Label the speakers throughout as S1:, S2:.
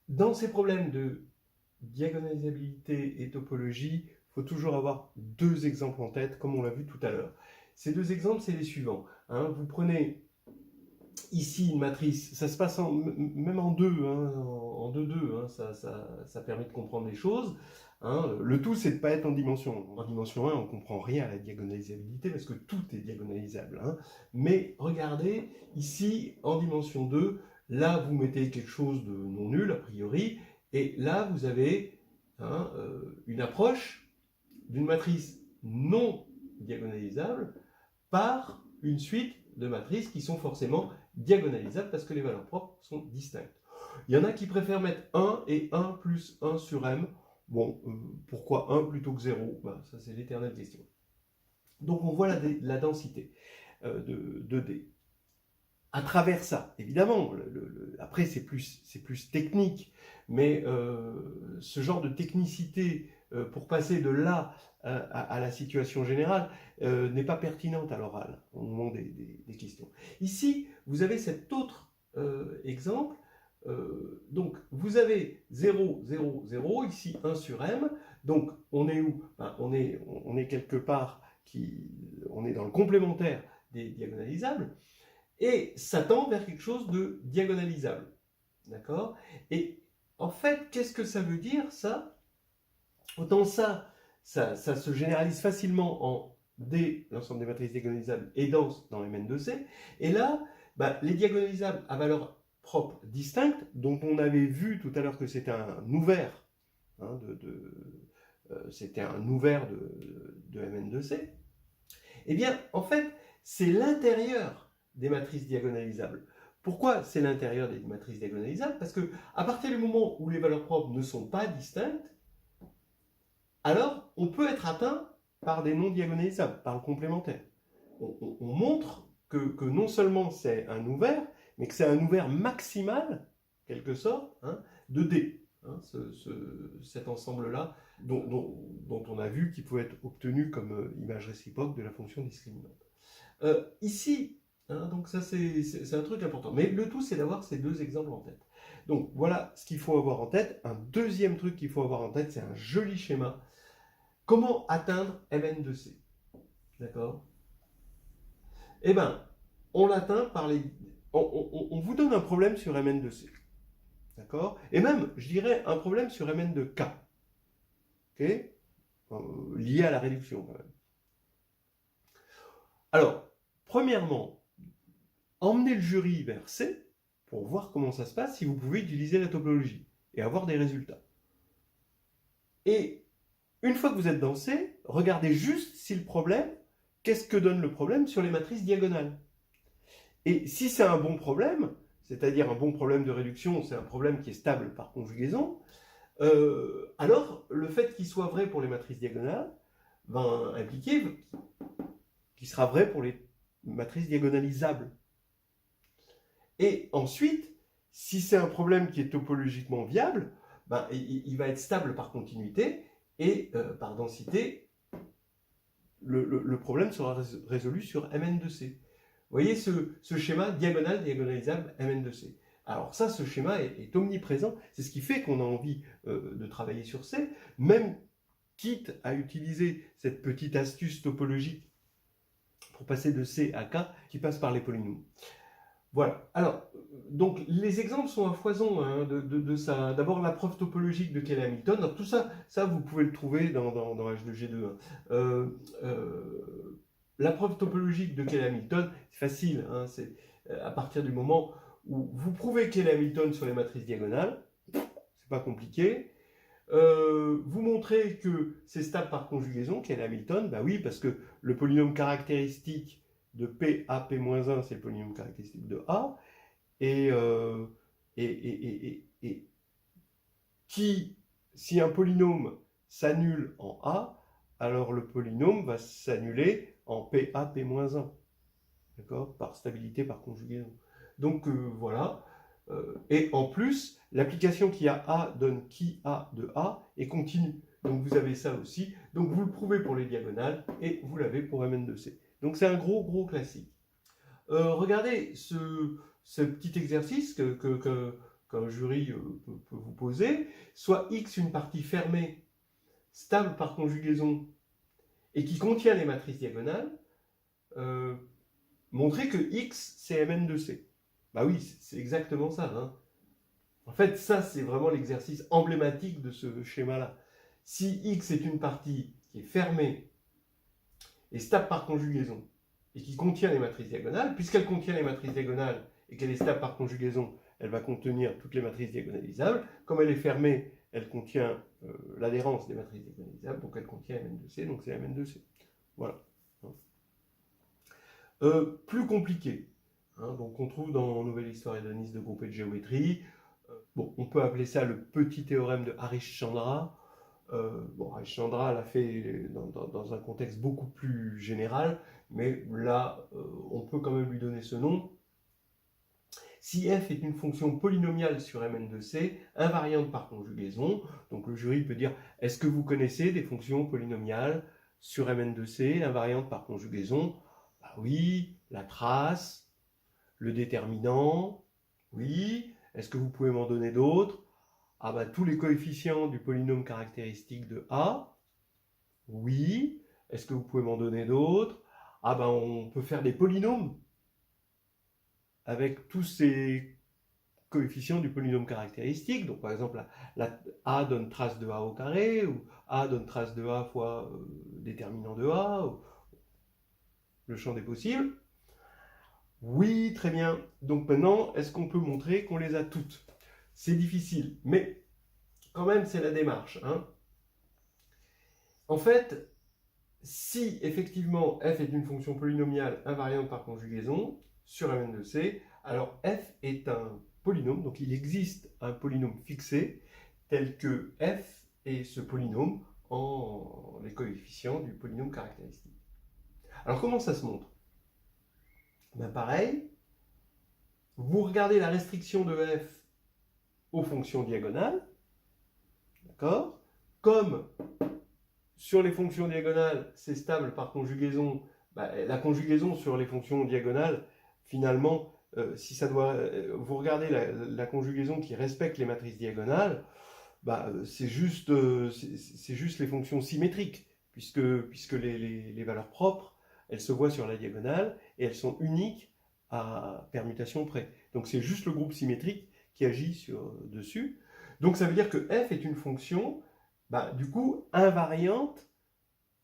S1: Dans ces problèmes de diagonalisabilité et topologie, il faut toujours avoir deux exemples en tête, comme on l'a vu tout à l'heure. Ces deux exemples, c'est les suivants. Vous prenez ici une matrice, ça se passe même en deux, en 2-2, ça permet de comprendre les choses. Le tout, c'est de ne pas être en dimension. En dimension 1, on ne comprend rien à la diagonalisabilité parce que tout est diagonalisable. Mais regardez, ici, en dimension 2, là, vous mettez quelque chose de non nul, a priori, et là, vous avez une approche d'une matrice non diagonalisable par une suite de matrices qui sont forcément diagonalisables parce que les valeurs propres sont distinctes. Il y en a qui préfèrent mettre 1 et 1 plus 1 sur m. Bon, pourquoi 1 plutôt que 0? Ça, c'est l'éternelle question. Donc, on voit la densité de D. À travers ça, évidemment, après, c'est plus technique, mais ce genre de technicité pour passer de là à la situation générale n'est pas pertinente à l'oral au moment des questions. Ici, vous avez cet autre exemple. Donc, vous avez 0, 0, 0, ici 1 sur m. Donc, on est où? On est quelque part, on est dans le complémentaire des diagonalisables. Et ça tend vers quelque chose de diagonalisable. D'accord? Et en fait, qu'est-ce que ça veut dire, ça? Autant ça se généralise facilement en D, l'ensemble des matrices diagonalisables, et dense dans Mn de C. Et là, les diagonalisables à valeur propre distincte, dont on avait vu tout à l'heure que c'était un ouvert, c'était un ouvert de Mn de C, eh bien, en fait, c'est l'intérieur des matrices diagonalisables. Pourquoi c'est l'intérieur des matrices diagonalisables? Parce que à partir du moment où les valeurs propres ne sont pas distinctes, alors on peut être atteint par des non diagonalisables, par le complémentaire. On montre que non seulement c'est un ouvert, mais que c'est un ouvert maximal, quelque sorte, de D. Cet ensemble-là, dont on a vu qu'il pouvait être obtenu comme image réciproque de la fonction discriminante. Ici, donc ça c'est un truc important. Mais le tout, c'est d'avoir ces deux exemples en tête. Donc voilà ce qu'il faut avoir en tête. Un deuxième truc qu'il faut avoir en tête, c'est un joli schéma. Comment atteindre Mn de C? D'accord? Eh bien, on l'atteint par les... On vous donne un problème sur Mn de C. D'accord? Et même, je dirais, un problème sur Mn de K. Ok? Lié à la réduction, quand même. Alors, premièrement, emmenez le jury vers C pour voir comment ça se passe si vous pouvez utiliser la topologie et avoir des résultats. Et une fois que vous êtes dans C, regardez juste si le problème, qu'est-ce que donne le problème sur les matrices diagonales. Et si c'est un bon problème, c'est-à-dire un bon problème de réduction, c'est un problème qui est stable par conjugaison, alors le fait qu'il soit vrai pour les matrices diagonales va impliquer qu'il sera vrai pour les matrices diagonalisables. Et ensuite, si c'est un problème qui est topologiquement viable, il va être stable par continuité et par densité, le problème sera résolu sur Mn de C. Vous voyez ce schéma diagonal, diagonalisable, Mn de C. Alors ça, ce schéma est omniprésent. C'est ce qui fait qu'on a envie de travailler sur C, même quitte à utiliser cette petite astuce topologique pour passer de C à K qui passe par les polynômes. Voilà. Alors, donc, les exemples sont à foison de ça. D'abord, la preuve topologique de Cayley-Hamilton. Alors, tout ça, vous pouvez le trouver dans H2G2. La preuve topologique de Cayley-Hamilton, c'est facile. C'est à partir du moment où vous prouvez Cayley-Hamilton sur les matrices diagonales, c'est pas compliqué. Vous montrez que c'est stable par conjugaison, Cayley-Hamilton, oui, parce que le polynôme caractéristique de P, A, P-1, c'est le polynôme caractéristique de A, et si un polynôme s'annule en A, alors le polynôme va s'annuler en PA, P-1, d'accord, par stabilité, par conjugaison. Donc voilà. Et en plus, l'application qui a A donne qui A de A et continue. Donc vous avez ça aussi. Donc vous le prouvez pour les diagonales et vous l'avez pour Mn de C. Donc c'est un gros classique. Regardez ce petit exercice qu'un jury peut vous poser, soit X une partie fermée, stable par conjugaison, et qui contient les matrices diagonales, montrer que X c'est Mn de C. Bah oui, c'est exactement ça. Hein. En fait, ça c'est vraiment l'exercice emblématique de ce schéma-là. Si X est une partie qui est fermée et stable par conjugaison, et qui contient les matrices diagonales, puisqu'elle contient les matrices diagonales et qu'elle est stable par conjugaison, elle va contenir toutes les matrices diagonalisables. Comme elle est fermée, elle contient l'adhérence des matrices diagonalisables, donc elle contient Mn de C, donc c'est Mn de C. Voilà. Plus compliqué. Hein, donc on trouve dans Nouvelle Histoire hédoniste de groupe et de géométrie. Bon, on peut appeler ça le petit théorème de Harish-Chandra. Harish-Chandra l'a fait dans un contexte beaucoup plus général, mais là, on peut quand même lui donner ce nom. Si f est une fonction polynomiale sur Mn de C, invariante par conjugaison, donc le jury peut dire, est-ce que vous connaissez des fonctions polynomiales sur Mn de C, invariantes par conjugaison? Bah oui, la trace, le déterminant, oui. Est-ce que vous pouvez m'en donner d'autres? Ah bah tous les coefficients du polynôme caractéristique de A, oui. Est-ce que vous pouvez m'en donner d'autres? Ah bah on peut faire des polynômes avec tous ces coefficients du polynôme caractéristique. Donc par exemple, la A donne trace de A au carré, ou A donne trace de A fois déterminant de A, ou le champ des possibles. Oui, très bien. Donc maintenant, est-ce qu'on peut montrer qu'on les a toutes? C'est difficile, mais quand même, c'est la démarche. Hein. En fait, si effectivement f est une fonction polynomiale invariante par conjugaison sur Mn de C, alors f est un polynôme, donc il existe un polynôme fixé tel que f est ce polynôme en les coefficients du polynôme caractéristique. Alors comment ça se montre? Ben pareil, vous regardez la restriction de f aux fonctions diagonales, d'accord? Comme sur les fonctions diagonales, c'est stable par conjugaison, bah, la conjugaison sur les fonctions diagonales, finalement, si ça doit, vous regardez la conjugaison qui respecte les matrices diagonales, bah, c'est juste les fonctions symétriques, puisque les valeurs propres, elles se voient sur la diagonale et elles sont uniques à permutation près. Donc c'est juste le groupe symétrique qui agit dessus. Donc ça veut dire que f est une fonction, bah, du coup, invariante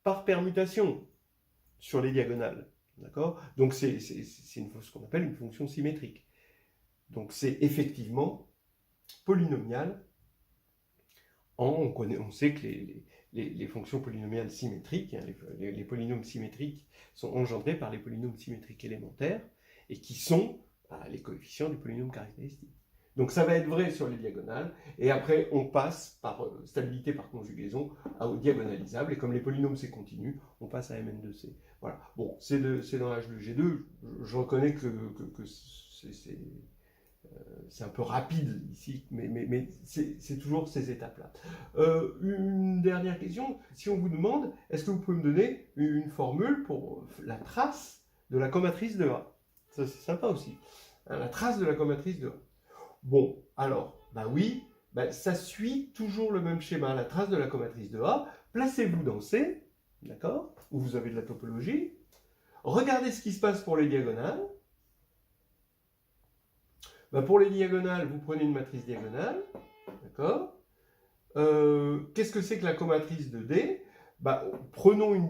S1: par permutation sur les diagonales. D'accord? Donc c'est ce qu'on appelle une fonction symétrique. Donc c'est effectivement polynomial. On sait que les fonctions polynomiales symétriques, hein, les polynômes symétriques sont engendrés par les polynômes symétriques élémentaires et qui sont les coefficients du polynôme caractéristique. Donc ça va être vrai sur les diagonales, et après on passe par stabilité par conjugaison aux diagonalisables, et comme les polynômes c'est continu, on passe à Mn de C. Voilà. Bon, c'est dans l'âge de G2, je reconnais que c'est un peu rapide ici, mais c'est toujours ces étapes-là. Une dernière question, si on vous demande, est-ce que vous pouvez me donner une formule pour la trace de la comatrice de A? Ça c'est sympa aussi, hein, la trace de la comatrice de A. Bon, alors, bah oui, bah ça suit toujours le même schéma, la trace de la comatrice de A. Placez-vous dans C, d'accord, où vous avez de la topologie. Regardez ce qui se passe pour les diagonales. Bah pour les diagonales, vous prenez une matrice diagonale, d'accord. Qu'est-ce que c'est que la comatrice de D? Bah, prenons une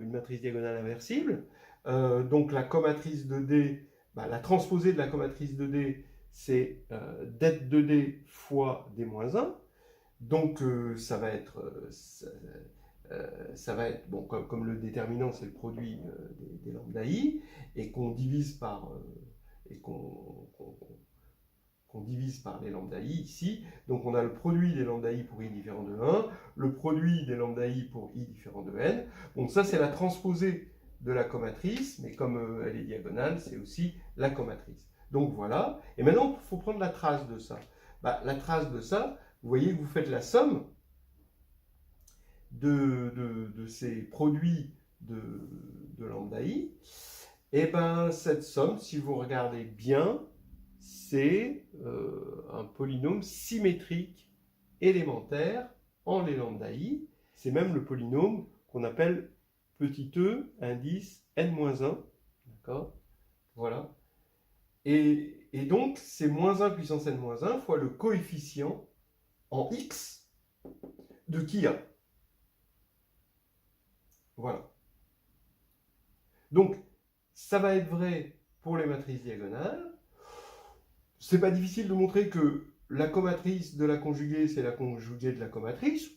S1: matrice diagonale inversible. Donc la comatrice de D, bah, la transposée de la comatrice de D, c'est det de D fois D-1. Donc ça va être, bon, comme le déterminant c'est le produit des lambda I, et qu'on divise par, qu'on divise par les lambda I ici. Donc on a le produit des lambda I pour I différent de 1, le produit des lambda I pour I différent de n. Donc ça c'est la transposée de la comatrice, mais comme elle est diagonale, c'est aussi la comatrice. Donc voilà, et maintenant il faut prendre la trace de ça. Bah, la trace de ça, vous voyez que vous faites la somme de ces produits de lambda I, et bien cette somme, si vous regardez bien, c'est un polynôme symétrique élémentaire en les lambda i. C'est même le polynôme qu'on appelle petit e indice n-1. D'accord? Voilà. Et donc, c'est moins 1 puissance n-1 fois le coefficient en x de qui a. Voilà. Donc, ça va être vrai pour les matrices diagonales. C'est pas difficile de montrer que la comatrice de la conjuguée, c'est la conjuguée de la comatrice,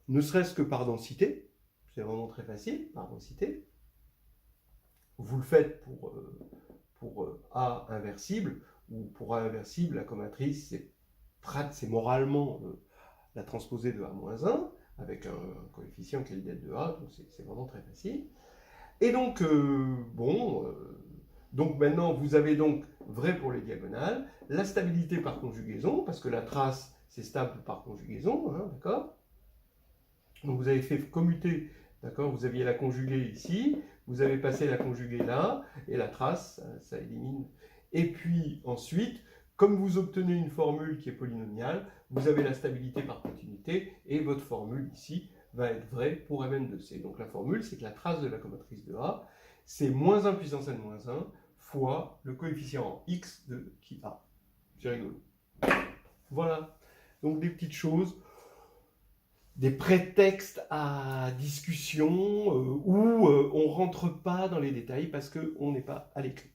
S1: ne serait-ce que par densité. C'est vraiment très facile, par densité. Vous le faites pour A inversible, ou pour A inversible, la comatrice, c'est moralement la transposée de A-1, avec un coefficient qui est le del de A, donc c'est vraiment très facile. Et donc, donc maintenant, vous avez donc vrai pour les diagonales, la stabilité par conjugaison, parce que la trace, c'est stable par conjugaison, hein, d'accord? Donc vous avez fait commuter, d'accord? Vous aviez la conjuguée ici, vous avez passé la conjuguée là, et la trace, ça élimine. Et puis ensuite, comme vous obtenez une formule qui est polynomiale, vous avez la stabilité par continuité, et votre formule ici va être vraie pour Mn de C. Donc la formule, c'est que la trace de la comatrice de A, c'est moins 1 puissance n-1 fois le coefficient x de qui A. C'est rigolo. Voilà. Donc des petites choses, des prétextes à discussion où on ne rentre pas dans les détails parce qu'on n'est pas à l'écrit.